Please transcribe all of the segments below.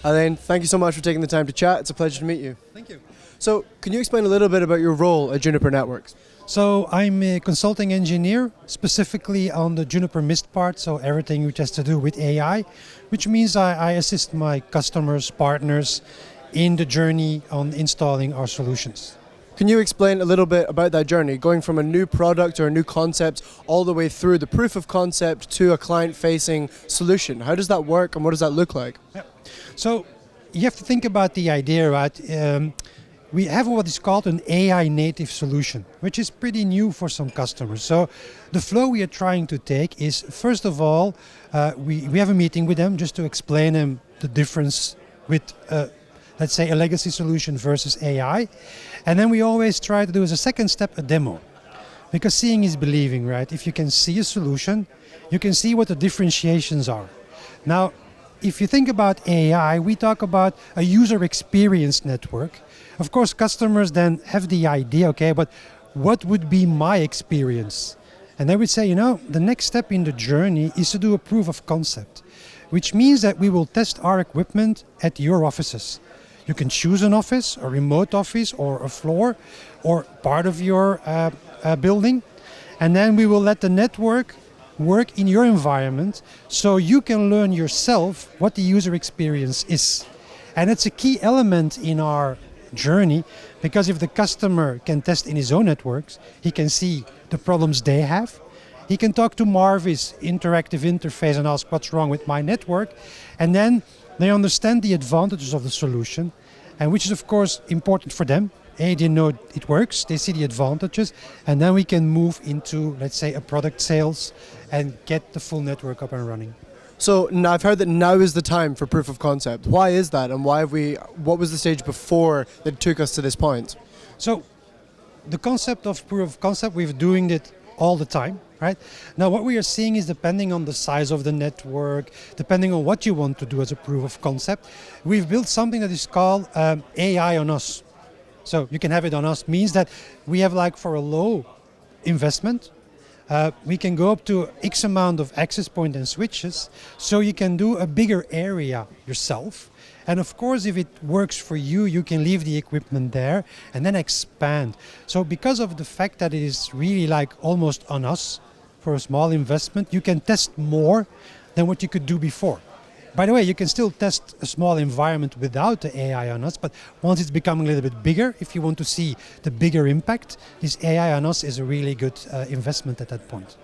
Alain, thank you so much for taking the time to chat. It's a pleasure to meet you. Thank you. So, can you explain a little bit about your role at Juniper Networks? So I'm a consulting engineer, specifically on the Juniper Mist part, so everything which has to do with AI, which means I assist my customers, partners in the journey on installing our solutions. Can you explain a little bit about that journey, going from a new product or a new concept all the way through the proof of concept to a client-facing solution? How does that work and what does that look like? Yeah. So you have to think about the idea, right? We have what is called an AI native solution, which is pretty new for some customers. So the flow we are trying to take is, first of all, we have a meeting with them just to explain them the difference with, let's say, a legacy solution versus AI. And then we always try to do as a second step a demo. Because seeing is believing, right? If you can see a solution, you can see what the differentiations are. Now, if you think about AI, we talk about a user experience network. Of course, customers then have the idea, okay, but what would be my experience? And they would say, you know, the next step in the journey is to do a proof of concept, which means that we will test our equipment at your offices. You can choose an office, a remote office, or a floor, or part of your building. And then we will let the network work in your environment so you can learn yourself what the user experience is. And it's a key element in our journey, because if the customer can test in his own networks, he can see the problems they have. He can talk to Marvis interactive interface and ask what's wrong with my network. And then they understand the advantages of the solution, and which is of course important for them. They know it works, they see the advantages, and then we can move into, let's say, a product sales and get the full network up and running. So now I've heard that now is the time for proof of concept. Why is that, and what was the stage before that took us to this point? So the concept of proof of concept, we're doing it all the time, right? Now what we are seeing is, depending on the size of the network, depending on what you want to do as a proof of concept, we've built something that is called AI on us. So you can have it on us, means that we have, like, for a low investment, we can go up to X amount of access point and switches, so you can do a bigger area yourself. And of course, if it works for you, you can leave the equipment there and then expand. So because of the fact that it is really like almost on us for a small investment, you can test more than what you could do before. By the way, you can still test a small environment without the AI on us, but once it's becoming a little bit bigger, if you want to see the bigger impact, this AI on us is a really good investment at that point.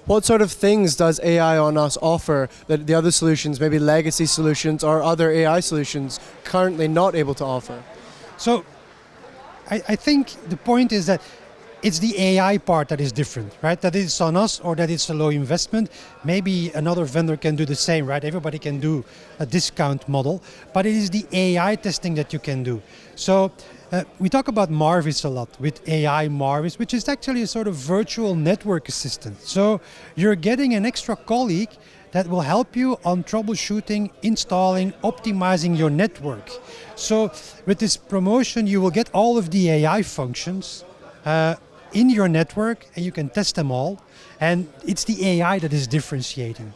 What sort of things does AI on us offer that the other solutions, maybe legacy solutions or other AI solutions, currently not able to offer? So I think the point is that it's the AI part that is different, right? That it's on us, or that it's a low investment. Maybe another vendor can do the same, right? Everybody can do a discount model, but it is the AI testing that you can do. So we talk about Marvis a lot, with AI Marvis, which is actually a sort of virtual network assistant. So you're getting an extra colleague that will help you on troubleshooting, installing, optimizing your network. So with this promotion, you will get all of the AI functions in your network, and you can test them all. And it's the AI that is differentiating.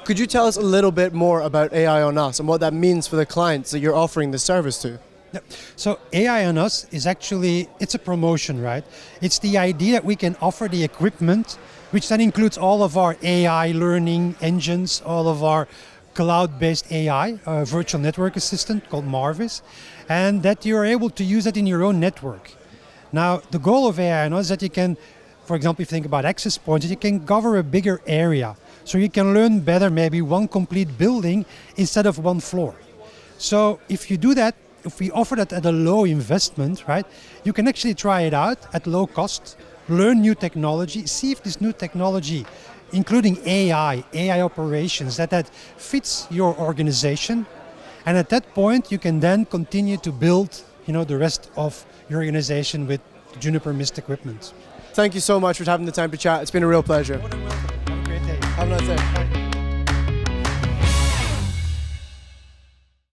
Could you tell us a little bit more about AI on us and what that means for the clients that you're offering the service to? Yeah. So AI on us is actually, it's a promotion, right? It's the idea that we can offer the equipment, which then includes all of our AI learning engines, all of our cloud-based AI, virtual network assistant called Marvis, and that you're able to use that in your own network. Now, the goal of AI on us is that you can, for example, if you think about access points, you can cover a bigger area. So you can learn better maybe one complete building instead of one floor. So if you do that, if we offer that at a low investment, right, you can actually try it out at low cost, learn new technology, see if this new technology, including AI operations, that fits your organization. And at that point, you can then continue to build, the rest of your organization with Juniper Mist equipment. Thank you so much for having the time to chat. It's been a real pleasure. Have a great day. Have a nice day.